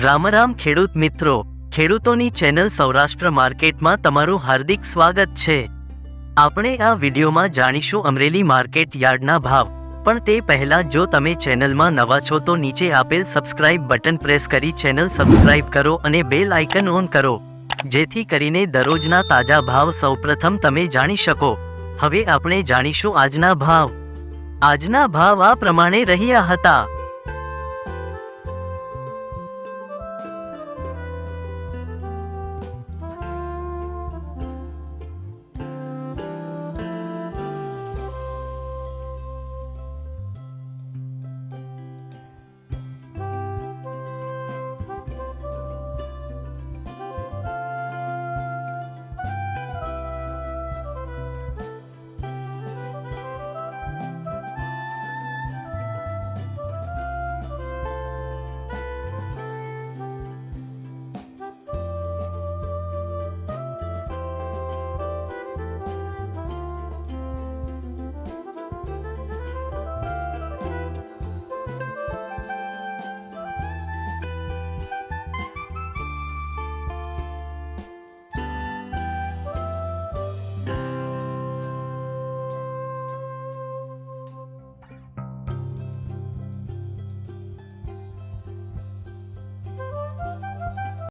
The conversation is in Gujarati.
રામ રામ ખેડૂત મિત્રો, ખેડૂતોની ચેનલ સૌરાષ્ટ્ર માર્કેટમાં તમારું હાર્દિક સ્વાગત છે। આપણે આ વિડીયોમાં જાણીશું અમરેલી માર્કેટ યાર્ડના ભાવ। પણ તે પહેલા જો તમે ચેનલમાં નવા છો તો નીચે આપેલ સબસ્ક્રાઇબ બટન પ્રેસ કરી ચેનલ સબસ્ક્રાઇબ કરો અને બેલ આઇકન ઓન કરો, જેથી કરીને દરરોજના તાજા ભાવ સૌપ્રથમ તમે જાણી શકો। હવે આપણે જાણીશું આજના ભાવ। આજના ભાવ આ પ્રમાણે રહ્યા હતા।